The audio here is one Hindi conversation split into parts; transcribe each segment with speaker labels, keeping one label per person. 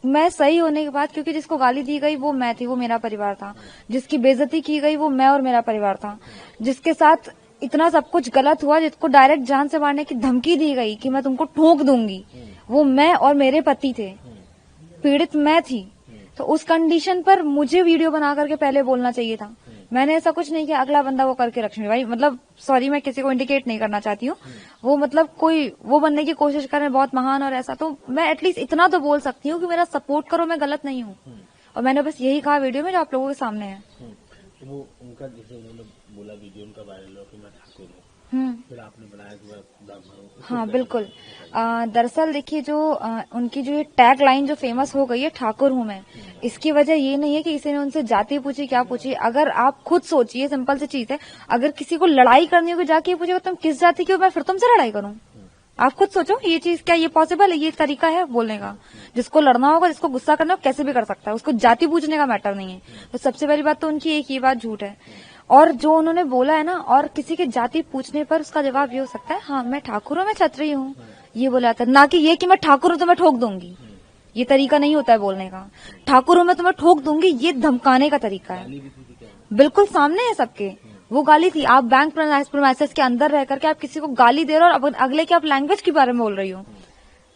Speaker 1: मैं सही होने के बाद, क्योंकि जिसको गाली दी गई वो मैं थी, वो मेरा परिवार था। जिसकी बेइज्जती की गई वो मैं और मेरा परिवार था। जिसके साथ इतना सब कुछ गलत हुआ, जिसको डायरेक्ट जान से मारने की धमकी दी गई कि मैं तुमको ठोक दूंगी, वो मैं और मेरे पति थे। पीड़ित मैं थी। तो उस कंडीशन पर मुझे वीडियो बना करके पहले बोलना चाहिए था। मैंने ऐसा कुछ नहीं किया। अगला बंदा वो करके लक्ष्मी भाई, मतलब सॉरी, मैं किसी को इंडिकेट नहीं करना चाहती हूँ। वो मतलब कोई वो बनने की कोशिश कर रहे हैं बहुत महान और ऐसा, तो मैं एटलीस्ट इतना तो बोल सकती हूँ कि मेरा सपोर्ट करो, मैं गलत नहीं हूँ। और मैंने बस यही कहा वीडियो में जो आप लोगों के सामने है।
Speaker 2: तो वो उनका जैसे उन्होंने बोला वीडियो उनका वायरल हो कि मैं ठाकुर हूँ, फिर आपने बनाया कि मैं ब्राह्मण हूँ।
Speaker 1: हाँ बिल्कुल। दरअसल देखिए, जो उनकी जो ये टैग लाइन जो फेमस हो गई है, ठाकुर हूँ मैं, इसकी वजह ये नहीं है कि किसी ने उनसे जाति पूछी, क्या पूछी। अगर आप खुद सोचिए, सिंपल सी चीज है, अगर किसी को लड़ाई करनी होगी जाके पूछेगा तुम किस जाति की हो, मैं फिर तुमसे लड़ाई करूँ? आप खुद सोचो, ये चीज क्या ये पॉसिबल है? ये तरीका है बोलने का? जिसको लड़ना होगा, जिसको गुस्सा करना होगा, कैसे भी कर सकता है, उसको जाति पूछने का मैटर नहीं है। तो सबसे पहली बात तो उनकी एक ये बात झूठ है। और जो उन्होंने बोला है ना, और किसी की जाति पूछने पर उसका जवाब ये हो सकता है, हाँ मैं ठाकुर हूँ, मैं क्षत्रिय हूँ, ये बोला था। ना कि ये कि मैं ठाकुर हूँ तो मैं ठोक दूंगी। ये तरीका नहीं होता है बोलने का। ठाकुर हूँ मैं तो मैं ठोक दूंगी, ये धमकाने का तरीका है। बिल्कुल सामने है सबके, वो गाली थी। आप बैंक प्रेमाइसेस के अंदर रह करके आप किसी को गाली दे रहे हो, और अगले की आप लैंग्वेज के बारे में बोल रही हो।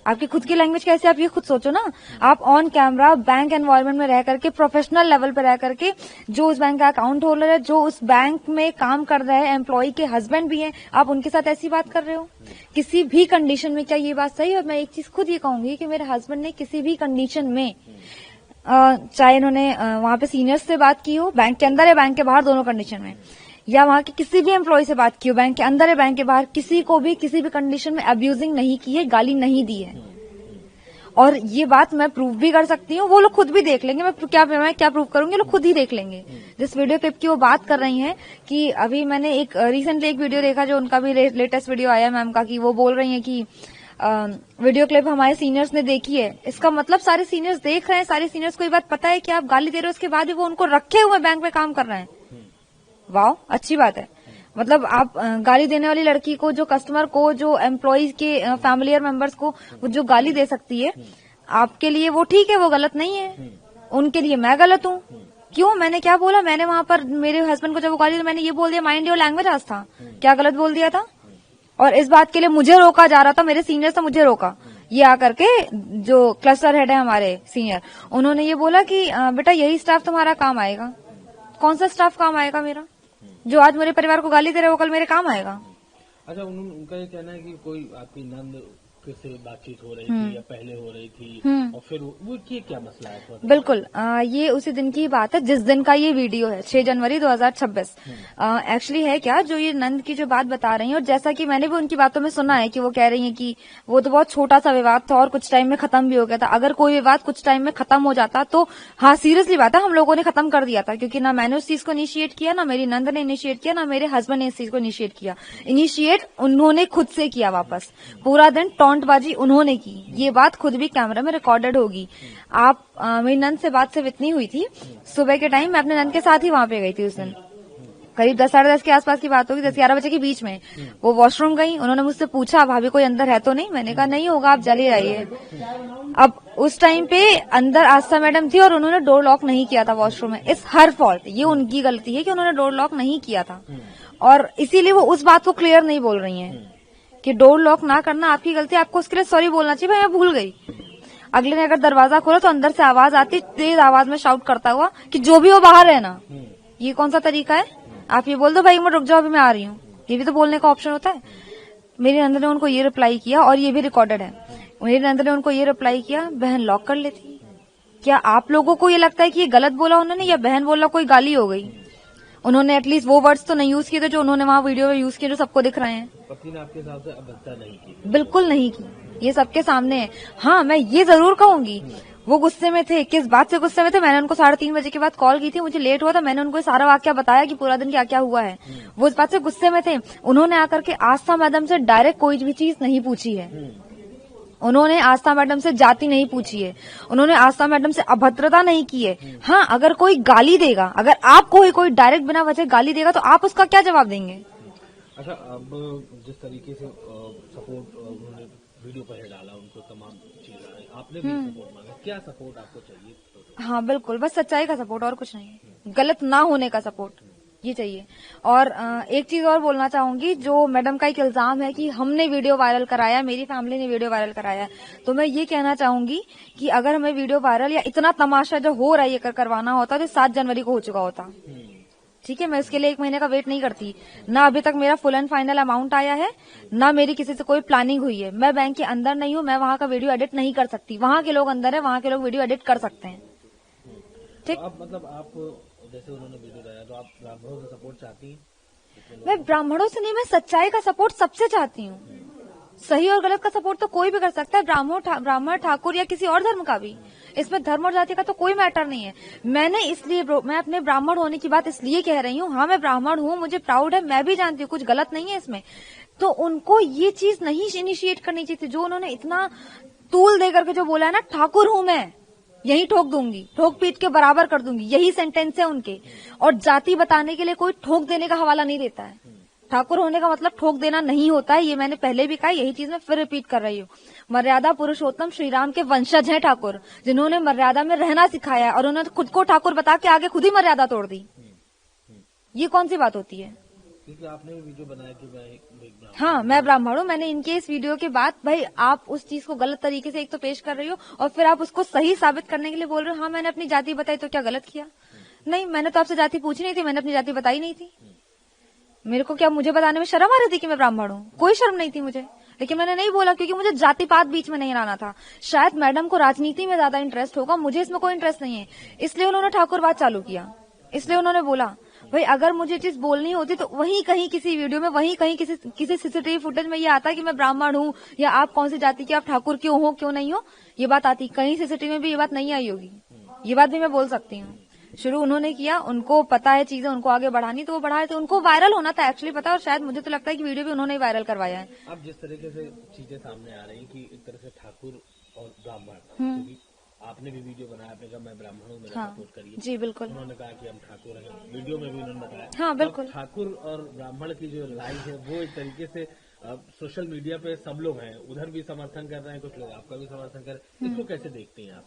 Speaker 1: आपकी खुद की लैंग्वेज कैसे, आप ये खुद सोचो ना। आप ऑन कैमरा बैंक एनवायरनमेंट में रह करके, प्रोफेशनल लेवल पे रह करके, जो उस बैंक का अकाउंट होल्डर है, जो उस बैंक में काम कर रहे हैं, एम्प्लॉय के हस्बैंड भी हैं, आप उनके साथ ऐसी बात कर रहे हो किसी भी कंडीशन में? क्या ये बात सही है? और मैं एक चीज खुद ये कहूंगी कि मेरे हस्बैंड ने किसी भी कंडीशन में, चाहे इन्होंने वहां पे सीनियर्स से बात की हो, बैंक के अंदर या बैंक के बाहर, दोनों कंडीशन में, या वहां के किसी भी एम्प्लॉय से बात की हो, बैंक के अंदर या बैंक के बाहर, किसी को भी किसी भी कंडीशन में अब्यूजिंग नहीं की है, गाली नहीं दी है। और ये बात मैं प्रूव भी कर सकती हूँ, वो लोग खुद भी देख लेंगे। मैं क्या प्रूव करूंगी, लोग खुद ही देख लेंगे। जिस वीडियो क्लिप की वो बात कर रही हैं, कि अभी मैंने एक रिसेंटली एक वीडियो देखा, जो उनका भी लेटेस्ट वीडियो आया मैम का, कि वो बोल रही हैं कि वीडियो क्लिप हमारे सीनियर्स ने देखी है। इसका मतलब सारे सीनियर्स देख रहे हैं, सारे सीनियर्स को ये बात पता है कि आप गाली दे रहे हो, उसके बाद भी वो उनको रखे हुए बैंक में काम कर रहे हैं। वाह, अच्छी बात है। मतलब आप गाली देने वाली लड़की को, जो कस्टमर को, जो एम्प्लॉयज के फैमिली मेंबर्स को जो गाली दे सकती है, आपके लिए वो ठीक है, वो गलत नहीं है। उनके लिए मैं गलत हूँ। क्यों? मैंने क्या बोला? मैंने वहां पर मेरे हस्बैंड को जब वो गाली दी, मैंने ये बोल दिया माइंड योर लैंग्वेज आज था। क्या गलत बोल दिया था? और इस बात के लिए मुझे रोका जा रहा था, मेरे सीनियर से मुझे रोका। ये आकर के जो क्लस्टर हेड है हमारे सीनियर, उन्होंने ये बोला कि बेटा यही स्टाफ तुम्हारा काम आएगा। कौन सा स्टाफ काम आएगा मेरा? जो आज मेरे परिवार को गाली दे रहे वो कल मेरे काम आएगा?
Speaker 2: अच्छा, उनका ये कहना है कि कोई आपकी नंद से बातचीत हो रही थी या पहले हो रही थी, और फिर वो क्या मसला है?
Speaker 1: बिल्कुल, ये उसी दिन की बात है जिस दिन का ये वीडियो है, 6 जनवरी 2026। एक्चुअली है क्या, जो ये नंद की जो बात बता रही हैं, और जैसा कि मैंने भी उनकी बातों में सुना है कि वो कह रही हैं कि वो तो बहुत छोटा सा विवाद था और कुछ टाइम में खत्म भी हो गया था। अगर कोई विवाद कुछ टाइम में खत्म हो जाता तो हाँ, सीरियसली बात है, हम लोगों ने खत्म कर दिया था, क्योंकि ना मैंने उस चीज को इनिशिएट किया, ना मेरी नंद ने इनिशिएट किया, ना मेरे हस्बैंड ने इस चीज को इनिशिएट किया। इनिशिएट उन्होंने खुद से किया। वापस पूरा दिन टॉन्टबाजी उन्होंने की। ये बात खुद भी कैमरा में रिकॉर्डेड होगी। आप मेरी नंद से बात सिर्फ इतनी हुई थी, सुबह के टाइम मैं अपने नंद के साथ ही वहां पे गई थी उस दिन। करीब 10 साढ़े 10 के आसपास की बात होगी, 10-11 बजे के बीच में। वो वॉशरूम गई, उन्होंने मुझसे पूछा भाभी कोई अंदर है तो नहीं? मैंने कहा नहीं होगा, आप चले जाइए। अब उस टाइम पे अंदर आस्था मैडम थी और उन्होंने डोर लॉक नहीं किया था वॉशरूम में। इट्स हर फॉल्ट, ये उनकी गलती है कि उन्होंने डोर लॉक नहीं किया था, और इसीलिए वो उस बात को क्लियर नहीं बोल रही है कि डोर लॉक ना करना आपकी गलती है, आपको उसके लिए सॉरी बोलना चाहिए, भाई मैं भूल गई। अगले ने अगर दरवाजा खोला तो अंदर से आवाज आती, तेज आवाज में शाउट करता हुआ कि जो भी वो बाहर है ना। ये कौन सा तरीका है? आप ये बोल दो भाई मैं रुक जाओ, अभी मैं आ रही हूँ, ये भी तो बोलने का ऑप्शन होता है। मेरी नंद ने उनको ये रिप्लाई किया, और ये भी रिकॉर्डेड है। मेरी नंद ने उनको ये रिप्लाई किया, बहन लॉक कर लेती। क्या आप लोगों को ये लगता है कि ये गलत बोला उन्होंने, या बहन बोला कोई गाली हो गई? उन्होंने एटलीस्ट वो वर्ड्स तो नहीं यूज किए थे जो उन्होंने वहां वीडियो में यूज किए, जो सबको दिख रहे हैं।
Speaker 2: पति ने आपके साथ अभद्रता नहीं की?
Speaker 1: बिल्कुल नहीं की, ये सबके सामने है। हाँ, मैं ये जरूर कहूंगी, वो गुस्से में थे। किस बात से गुस्से में थे? मैंने उनको 3:30 बजे के बाद कॉल की थी, मुझे लेट हुआ था, मैंने उनको सारा वाकया बताया कि पूरा दिन क्या क्या हुआ है। वो इस बात से गुस्से में थे। उन्होंने आकर के आस्था मैडम से डायरेक्ट कोई भी चीज नहीं पूछी है। उन्होंने आस्था मैडम से जाति नहीं पूछी है, उन्होंने आस्था मैडम से अभद्रता नहीं की है। हाँ, अगर कोई गाली देगा, अगर आपको कोई डायरेक्ट बिना वजह गाली देगा तो आप उसका क्या जवाब देंगे?
Speaker 2: अच्छा, अब जिस तरीके से सपोर्ट उन्होंने वीडियो पर डाला, उनको तमाम चीजें आपने भी सपोर्ट मांगा, क्या सपोर्ट आपको चाहिए?
Speaker 1: हाँ बिल्कुल, बस सच्चाई का सपोर्ट और कुछ नहीं, गलत ना होने का सपोर्ट ये चाहिए। और एक चीज और बोलना चाहूंगी, जो मैडम का एक इल्जाम है कि हमने वीडियो वायरल कराया, मेरी फैमिली ने वीडियो वायरल कराया, तो मैं ये कहना चाहूंगी कि अगर हमें वीडियो वायरल या इतना तमाशा जो हो रहा है ये करवाना होता तो 7 जनवरी को हो चुका होता। ठीक है, मैं इसके लिए 1 महीने का वेट नहीं करती। ना अभी तक मेरा फुल एंड फाइनल अमाउंट आया है, ना मेरी किसी से कोई प्लानिंग हुई है। मैं बैंक के अंदर नहीं हूँ, मैं वहाँ का वीडियो एडिट नहीं कर सकती। वहाँ के लोग अंदर है, वहाँ के लोग वीडियो एडिट कर सकते हैं। ठीक,
Speaker 2: तो आप मतलब आप जैसे उन्होंने वीडियो डाला तो आप ब्राह्मणों से सपोर्ट चाहती हैं?
Speaker 1: मैं ब्राह्मणों से नहीं, मैं सच्चाई का सपोर्ट सबसे चाहती हूँ। सही और गलत का सपोर्ट तो कोई भी कर सकता है, ब्राह्मण ठाकुर या किसी और धर्म का भी। इसमें धर्म और जाति का तो कोई मैटर नहीं है। मैं अपने ब्राह्मण होने की बात इसलिए कह रही हूँ। हाँ, मैं ब्राह्मण हूँ, मुझे प्राउड है, मैं भी जानती हूँ कुछ गलत नहीं है इसमें। तो उनको ये चीज नहीं इनिशिएट करनी चाहिए थी, जो उन्होंने इतना तूल दे करके जो बोला है ना, ठाकुर हूँ मैं, यही ठोक दूंगी, ठोक पीट के बराबर कर दूंगी, यही सेंटेंस है उनके। और जाति बताने के लिए कोई ठोक देने का हवाला नहीं देता है। ठाकुर होने का मतलब ठोक देना नहीं होता है, ये मैंने पहले भी कहा, यही चीज मैं फिर रिपीट कर रही हूँ। मर्यादा पुरुषोत्तम श्री राम के वंशज हैं ठाकुर, जिन्होंने मर्यादा में रहना सिखाया और उन्होंने खुद को ठाकुर बता के आगे खुद ही मर्यादा तोड़ दी। ये कौन सी बात होती है?
Speaker 2: क्योंकि आपने भी वीडियो बनाया कि मैं
Speaker 1: हाँ, मैं ब्राह्मण हूँ। मैंने इनके इस वीडियो के बाद, भाई आप उस चीज को गलत तरीके से एक तो पेश कर रही हो और फिर आप उसको सही साबित करने के लिए बोल रहे हो। हाँ, मैंने अपनी जाति बताई तो क्या गलत किया? नहीं, मैंने तो आपसे जाति पूछी नहीं थी, मैंने अपनी जाति बताई नहीं थी। मेरे को क्या, मुझे बताने में शर्म आ रही थी कि मैं ब्राह्मण हूँ? कोई शर्म नहीं थी मुझे, लेकिन मैंने नहीं बोला क्योंकि मुझे जाति पात बीच में नहीं लाना था। शायद मैडम को राजनीति में ज्यादा इंटरेस्ट होगा, मुझे इसमें कोई इंटरेस्ट नहीं है, इसलिए उन्होंने ठाकुर बात चालू किया। इसलिए उन्होंने बोला भाई अगर मुझे चीज बोलनी होती तो वहीं कहीं किसी वीडियो में, वहीं कहीं किसी सीसीटीवी फुटेज में ये आता कि मैं ब्राह्मण हूँ या आप कौन सी जाति के, आप ठाकुर क्यों हो क्यों नहीं हो, ये बात आती। कहीं सीसीटीवी में भी ये बात नहीं आई होगी, ये बात भी मैं बोल सकती हूँ। शुरू उन्होंने किया, उनको पता है चीजें उनको आगे बढ़ानी, तो वो बढ़ाए थे। उनको वायरल होना था एक्चुअली पता, और शायद मुझे तो लगता है कि वीडियो भी उन्होंने ही वायरल करवाया है।
Speaker 2: अब जिस तरीके से चीजें सामने आ रही हैं कि एक तरह से ठाकुर और ब्राह्मण, आपने भी वीडियो बनाया, आपने कहा मैं ब्राह्मण हूँ, मेरा सपोर्ट करिए। जी
Speaker 1: बिल्कुल।
Speaker 2: उन्होंने कहा कि हम ठाकुर हैं, वीडियो में भी उन्होंने बताया।
Speaker 1: हाँ बिल्कुल।
Speaker 2: ठाकुर और ब्राह्मण की जो लड़ाई है वो एक तरीके से सोशल मीडिया पे सब लोग हैं, उधर भी समर्थन कर रहे हैं, कुछ लोग आपका भी समर्थन कर रहे हैं, इसको कैसे देखते हैं आप?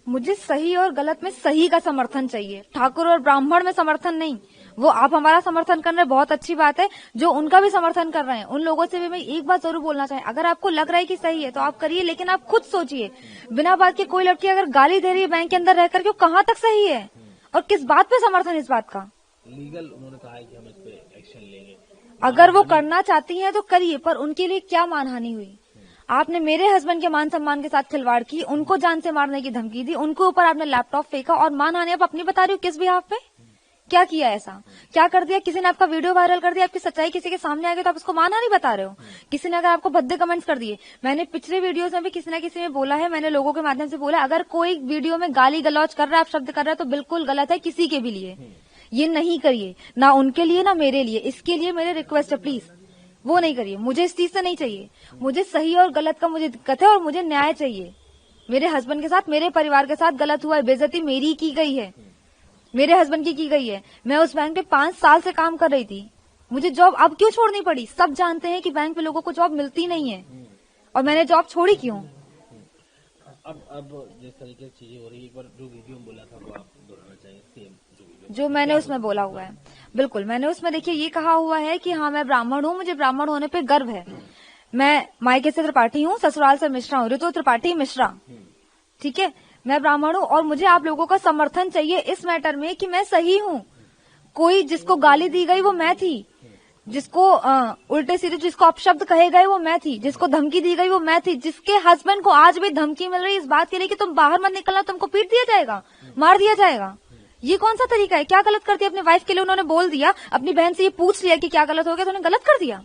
Speaker 1: मुझे सही और गलत में सही का समर्थन चाहिए, ठाकुर और ब्राह्मण में समर्थन नहीं। वो आप हमारा समर्थन कर रहे हैं, बहुत अच्छी बात है, जो उनका भी समर्थन कर रहे हैं उन लोगों से भी मैं एक बात जरूर बोलना चाहिए, अगर आपको लग रहा है कि सही है तो आप करिए, लेकिन आप खुद सोचिए, बिना बात के कोई लड़की अगर गाली दे रही है बैंक के अंदर रहकर के, कहाँ तक सही है और किस बात पे समर्थन इस बात का?
Speaker 2: लीगल उन्होंने कहा है कि हम इस पे एक्शन लेंगे।
Speaker 1: अगर वो करना चाहती हैं तो करिए, पर उनके लिए क्या मानहानि हुई? आपने मेरे हस्बैंड के मान सम्मान के साथ खिलवाड़ की, उनको जान से मारने की धमकी दी, उनके ऊपर आपने लैपटॉप फेंका, और मानहानि आप अपनी बता रही हो किस बिहाफ पे? क्या किया ऐसा? क्या कर दिया? किसी ने आपका वीडियो वायरल कर दिया, आपकी सच्चाई किसी के सामने आ गई तो आप उसको मानहानि बता रहे हो? किसी ने अगर आपको भद्दे कमेंट्स कर दिए, मैंने पिछले वीडियोस में भी किसी न किसी में बोला है, मैंने लोगों के माध्यम से बोला, अगर कोई वीडियो में गाली गलौज कर रहा है, आप शब्द कर रहे हो तो बिल्कुल गलत है, किसी के भी लिए ये नहीं करिए, ना उनके लिए ना मेरे लिए। इसके लिए मेरे रिक्वेस्ट है, प्लीज वो नहीं करिए। मुझे इस चीज से नहीं चाहिए, मुझे सही और गलत का मुझे दिक्कत है और मुझे न्याय चाहिए। मेरे हस्बैंड के साथ, मेरे परिवार के साथ गलत हुआ है, बेइज्जती मेरी की गई है, मेरे हस्बैंड की गई है। मैं उस बैंक में 5 साल से काम कर रही थी, मुझे जॉब अब क्यों छोड़नी पड़ी? सब जानते हैं कि बैंक में लोगों को जॉब मिलती नहीं है, और मैंने जॉब छोड़ी क्यों?
Speaker 2: अब जिस तरीके से चीजें हो रही है, एक बार जो वीडियो में बोला था वो आप दोहराना चाहिए, सेम
Speaker 1: जो मैंने उसमें बोला हुआ है। बिल्कुल, मैंने उसमें देखिए ये कहा हुआ है कि हाँ मैं ब्राह्मण हूँ, मुझे ब्राह्मण होने पे गर्व है, मैं मायके से त्रिपाठी हूँ, ससुराल से मिश्रा हूँ, ऋतु त्रिपाठी मिश्रा, ठीक है, मैं ब्राह्मण हूँ और मुझे आप लोगों का समर्थन चाहिए इस मैटर में कि मैं सही हूँ। कोई जिसको गाली दी गई वो मैं थी, जिसको उल्टे सीधे जिसको अपशब्द कहे गए वो मैं थी, जिसको धमकी दी गई वो मैं थी, जिसके हस्बैंड को आज भी धमकी मिल रही है इस बात के लिए कि तुम बाहर मत निकलना, तुमको पीट दिया जाएगा, मार दिया जाएगा। ये कौन सा तरीका है? क्या गलत कर दिया अपनी वाइफ के लिए? उन्होंने बोल दिया, अपनी बहन से ये पूछ लिया कि क्या गलत हो गया, तो उन्होंने गलत कर दिया।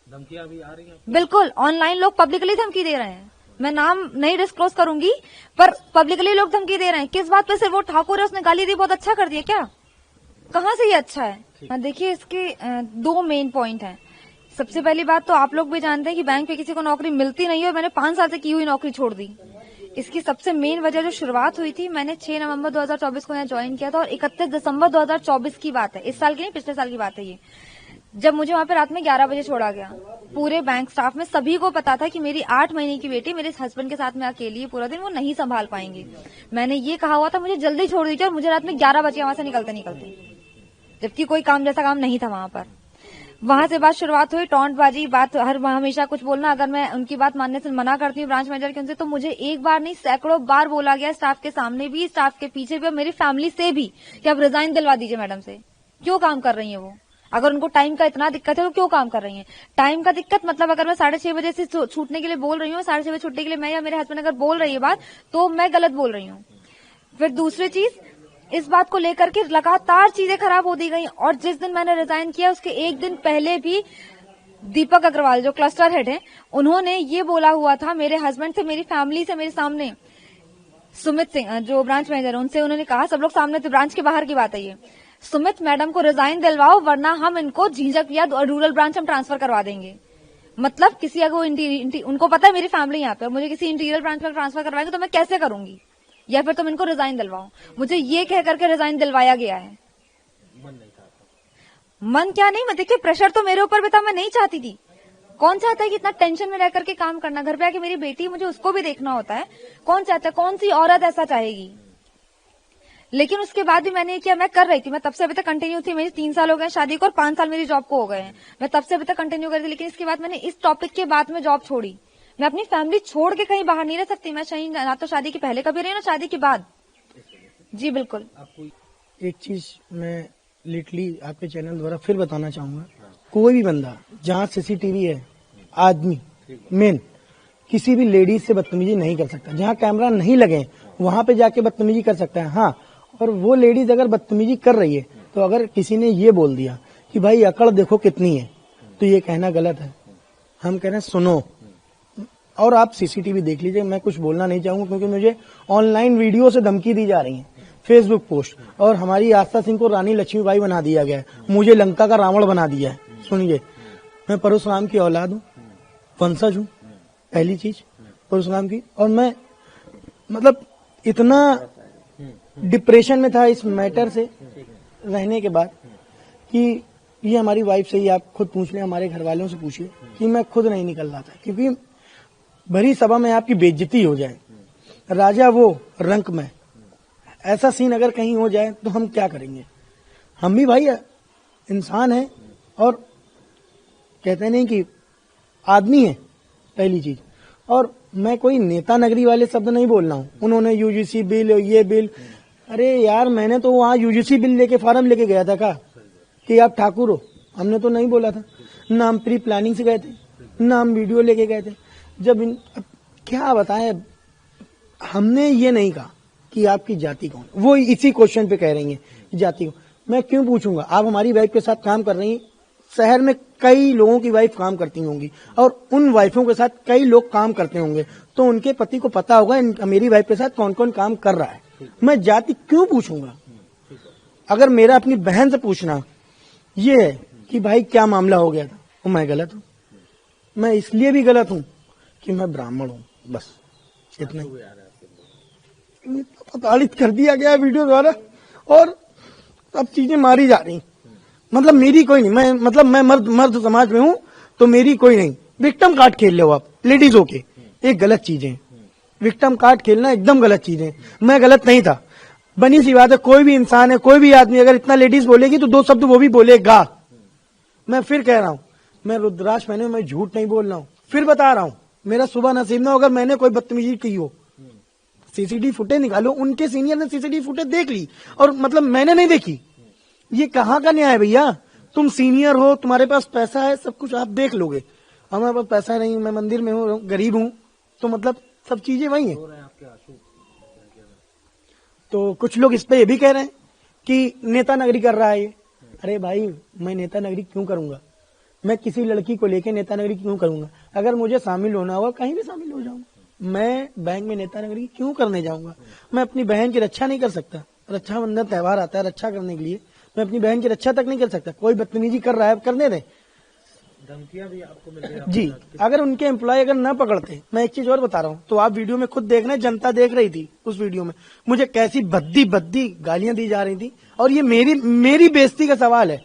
Speaker 2: धमकियां भी आ रही हैं?
Speaker 1: बिल्कुल, ऑनलाइन लोग पब्लिकली धमकी दे रहे हैं, मैं नाम नहीं डिस्क्लोज करूंगी, पर पब्लिकली लोग धमकी दे रहे हैं। किस बात पे? सिर्फ वो ठाकुर है, उसने गाली दी, बहुत अच्छा कर दिया क्या? कहाँ से ये अच्छा है? देखिए इसके 2 मेन पॉइंट हैं। सबसे पहली बात तो आप लोग भी जानते हैं कि बैंक पे किसी को नौकरी मिलती नहीं है, और मैंने 5 साल से की हुई नौकरी छोड़ दी। इसकी सबसे मेन वजह जो शुरुआत हुई थी, मैंने 6 नवंबर 2024 को यहाँ ज्वाइन किया था, और 31 दिसंबर 2024 की बात है, इस साल की नहीं पिछले साल की बात है ये। जब मुझे वहां पे रात में 11 बजे छोड़ा गया, पूरे बैंक स्टाफ में सभी को पता था कि मेरी 8 महीने की बेटी मेरे हस्बैंड के साथ में अकेली है पूरा दिन, वो नहीं संभाल पाएंगे। मैंने ये कहा हुआ था मुझे जल्दी छोड़ दीजिए, और मुझे रात में 11 बजे वहां से निकलते निकलते, जबकि कोई काम जैसा काम नहीं था वहां पर। वहां से बात शुरुआत हुई, टॉन्टबाजी, बात हर हमेशा कुछ बोलना। अगर मैं उनकी बात मानने से मना करती हूँ ब्रांच मैनेजर के उनसे, तो मुझे एक बार नहीं सैकड़ों बार बोला गया, स्टाफ के सामने भी, स्टाफ के पीछे भी, और मेरी फैमिली से भी, कि आप रिजाइन दिलवा दीजिए मैडम से। क्यों काम कर रही है वो? अगर उनको टाइम का इतना दिक्कत है तो क्यों काम कर रही हैं? टाइम का दिक्कत मतलब अगर मैं 6:30 बजे से छूटने के लिए बोल रही हूँ, 6:30 बजे छूटने के लिए मैं या मेरे हस्बैंड अगर बोल रही है बात, तो मैं गलत बोल रही हूँ। फिर दूसरी चीज, इस बात को लेकर के लगातार चीजें खराब होती गई, और जिस दिन मैंने रिजाइन किया उसके एक दिन पहले भी दीपक अग्रवाल जो क्लस्टर हेड है, उन्होंने ये बोला हुआ था मेरे हस्बैंड से, मेरी फैमिली से, मेरे सामने, सुमित सिंह जो ब्रांच मैनेजर, उनसे उन्होंने कहा, सब लोग सामने थे, ब्रांच के बाहर की बात है ये, सुमित मैडम को रिजाइन दिलवाओ वरना हम इनको झींझक या रूरल ब्रांच हम ट्रांसफर करवा देंगे। मतलब किसी अगर उनको पता है मेरी फैमिली यहाँ पे, मुझे किसी इंटीरियर ब्रांच में ट्रांसफर करवाएंगे तो मैं कैसे करूंगी, या फिर तुम इनको रिजाइन दिलवाओ। मुझे ये कह करके रिजाइन दिलवाया गया है। मन क्या नहीं, मैं देखिए प्रेशर तो मेरे ऊपर भी था, मैं नहीं चाहती थी। कौन चाहता है कि इतना टेंशन में रह करके काम करना? घर पे आके मेरी बेटी, मुझे उसको भी देखना होता है। कौन चाहता है? कौन सी औरत ऐसा चाहेगी? लेकिन उसके बाद भी मैंने किया, मैं कर रही थी, मैं तब से अभी तक कंटिन्यू थी। मेरी 3 साल हो गए शादी को और 5 साल मेरी जॉब को हो गए हैं। मैं तब से अभी तक कंटिन्यू कर रही थी, लेकिन इसके बाद मैंने इस टॉपिक के बाद में जॉब छोड़ी। मैं अपनी फैमिली छोड़ के कहीं बाहर नहीं रह सकती। मैं कहीं ना तो शादी के पहले कभी रही, ना शादी के बाद। जी बिल्कुल।
Speaker 3: एक चीज मैं लिटरली आपके चैनल द्वारा फिर बताना चाहूंगा, कोई भी बंदा जहाँ सीसीटीवी है, आदमी मेन किसी भी लेडीज से बदतमीजी नहीं कर सकता। जहाँ कैमरा नहीं लगे वहां पे जाके बदतमीजी कर सकता है। हाँ, और वो लेडीज अगर बदतमीजी कर रही है, तो अगर किसी ने ये बोल दिया कि भाई अकड़ देखो कितनी है, तो ये कहना गलत है। हम कह रहे हैं सुनो, और आप सीसीटीवी देख लीजिए। मैं कुछ बोलना नहीं चाहूंगा क्योंकि मुझे ऑनलाइन वीडियो से धमकी दी जा रही है, फेसबुक पोस्ट, और हमारी आस्था सिंह को रानी लक्ष्मीबाई बना दिया गया है, मुझे लंका का रावण बना दिया है। सुनिए, मैं परशुराम की औलाद हूँ, वंशज हूँ, पहली चीज परशुराम की। और मैं मतलब इतना डिप्रेशन में था इस मैटर से रहने के बाद कि ये हमारी वाइफ से ही आप खुद पूछ लें, हमारे घर वालों से पूछिए कि मैं खुद नहीं निकल रहा था, क्योंकि भरी सभा में आपकी बेइज्जती हो जाए, राजा वो रंक में, ऐसा सीन अगर कहीं हो जाए तो हम क्या करेंगे? हम भी भाई इंसान हैं, और कहते नहीं कि आदमी है, पहली चीज। और मैं कोई नेता नगरी वाले शब्द नहीं बोल रहा हूँ। उन्होंने यूजीसी बिल, ये बिल, अरे यार मैंने तो वहाँ यूजीसी बिल लेके फॉर्म लेके गया था कि आप ठाकुर हो, हमने तो नहीं बोला था ना। हम प्री प्लानिंग से गए थे, ना हम वीडियो लेके गए थे। जब क्या बताएं, हमने ये नहीं कहा कि आपकी जाति कौन, वो इसी क्वेश्चन पे कह रही है जाति को। मैं क्यों पूछूंगा? आप हमारी वाइफ के साथ काम कर रही हैं, शहर में कई लोगों की वाइफ काम करती होंगी, और उन वाइफों के साथ कई लोग काम करते होंगे, तो उनके पति को पता होगा मेरी वाइफ के साथ कौन कौन काम कर रहा है। मैं जाति क्यों पूछूंगा? अगर मेरा अपनी बहन से पूछना ये है कि भाई क्या मामला हो गया था, तो मैं गलत हूँ। मैं इसलिए भी गलत हूँ कि मैं ब्राह्मण हूँ, बस इतना ही। प्रताड़ित कर दिया गया वीडियो द्वारा, और अब चीजें मारी जा रही। मतलब मेरी कोई नहीं, मैं मर्द समाज में हूँ, तो मेरी कोई नहीं। विक्टिम कार्ड खेल लो आप लेडीज होके, एक गलत चीज है। विक्टिम कार्ड खेलना एकदम गलत चीज है। मैं गलत नहीं था, बनी सी बात है। कोई भी इंसान है, कोई भी आदमी अगर इतना लेडीज बोलेगी तो 2 शब्द वो भी बोलेगा। मैं फिर कह रहा हूँ, मैं रुद्राक्ष पहने, मैं झूठ नहीं बोल रहा हूँ। फिर बता रहा हूँ, मेरा सुबह नसीब ना हो अगर मैंने कोई बदतमीजी की हो। सीसीटीवी फुटेज निकालो, उनके सीनियर ने सीसीटीवी फुटेज देख ली, और मतलब मैंने नहीं देखी। ये कहाँ का न्याय है भैया? तुम सीनियर हो, तुम्हारे पास पैसा है, सब कुछ आप देख लोगे। हमारे पास पैसा नहीं, मैं मंदिर में हूँ, गरीब हूँ, तो मतलब सब चीजें वही है। तो कुछ लोग इस पे ये भी कह रहे हैं कि नेता नगरी कर रहा है ये। अरे भाई, मैं नेता नगरी क्यों करूंगा? मैं किसी लड़की को लेके नेता नगरी क्यों करूंगा? अगर मुझे शामिल होना होगा कहीं भी शामिल हो जाऊंगा। मैं बैंक में नेता नगरी क्यों करने जाऊंगा? मैं अपनी बहन की रक्षा नहीं कर सकता? रक्षाबंधन त्योहार आता है रक्षा करने के लिए, मैं अपनी बहन की रक्षा तक नहीं कर सकता? कोई बदतमीजी कर रहा है, करने दें।
Speaker 2: धमकियां भी आपको मिल रही है
Speaker 3: जी, अगर उनके एम्प्लॉय अगर न पकड़ते, मैं एक चीज और बता रहा हूँ, तो आप वीडियो में खुद देख रहे हैं, जनता देख रही थी उस वीडियो में मुझे कैसी भद्दी गालियां दी जा रही थी। और ये मेरी बेइज्जती का सवाल है।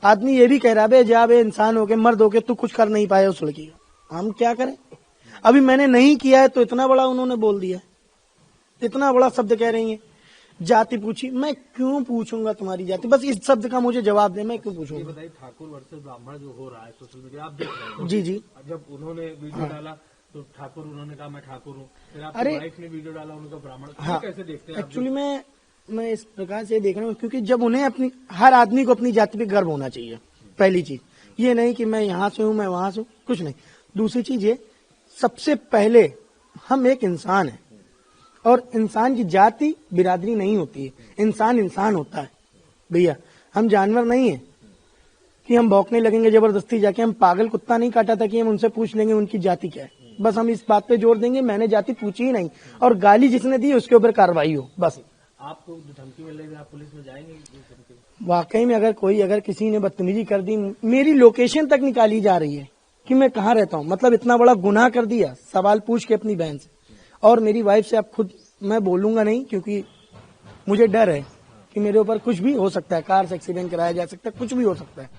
Speaker 3: आदमी ये भी कह रहा है जा बे इंसान हो के मर्द हो के तू कुछ कर नहीं पाया उस लड़की का, हम क्या करें। अभी मैंने नहीं किया है तो इतना बड़ा उन्होंने बोल दिया, इतना बड़ा शब्द कह रही है। जाति पूछी, मैं क्यों पूछूंगा तुम्हारी जाति, बस इस शब्द का मुझे जवाब दे, मैं क्यों
Speaker 2: ये
Speaker 3: पूछूंगा।
Speaker 2: बताइए, ठाकुर वर्सेस ब्राह्मण जो हो रहा है सोशल मीडिया, आप देख रहे हैं।
Speaker 3: जी जी।
Speaker 2: जब उन्होंने वीडियो डाला तो ठाकुर, उन्होंने कहा मैं ठाकुर हूँ, फिर आपकी
Speaker 3: अरे
Speaker 2: वाइफ ने वीडियो डाला, उन्होंने कहा ब्राह्मण।
Speaker 3: हाँ,
Speaker 2: कैसे देखते हैं आप?
Speaker 3: एक्चुअली मैं इस प्रकार से देख रहा हूँ क्योंकि जब उन्हें अपनी, हर आदमी को अपनी जाति पे गर्व होना चाहिए। पहली चीज ये नहीं कि मैं यहाँ से हूँ मैं वहां से हूँ, कुछ नहीं। दूसरी चीज ये, सबसे पहले हम एक इंसान है और इंसान की जाति बिरादरी नहीं होती है, इंसान इंसान होता है भैया। हम जानवर नहीं है कि हम भौंकने लगेंगे जबरदस्ती जाके। हम पागल कुत्ता नहीं काटा था कि हम उनसे पूछ लेंगे उनकी जाति क्या है, बस हम इस बात पे जोर देंगे मैंने जाति पूछी ही नहीं, और गाली जिसने दी उसके ऊपर कार्रवाई हो बस।
Speaker 2: आपको धमकी मिलेगी, आप पुलिस में जाएंगे?
Speaker 3: वाकई में अगर किसी ने बदतमीजी कर दी, मेरी लोकेशन तक निकाली जा रही है कि मैं कहाँ रहता हूँ, मतलब इतना बड़ा गुनाह कर दिया सवाल पूछ के अपनी बहन से। और मेरी वाइफ से आप खुद, मैं बोलूंगा नहीं क्योंकि मुझे डर है कि मेरे ऊपर कुछ भी हो सकता है, कार से एक्सीडेंट कराया जा सकता है, कुछ भी हो सकता है।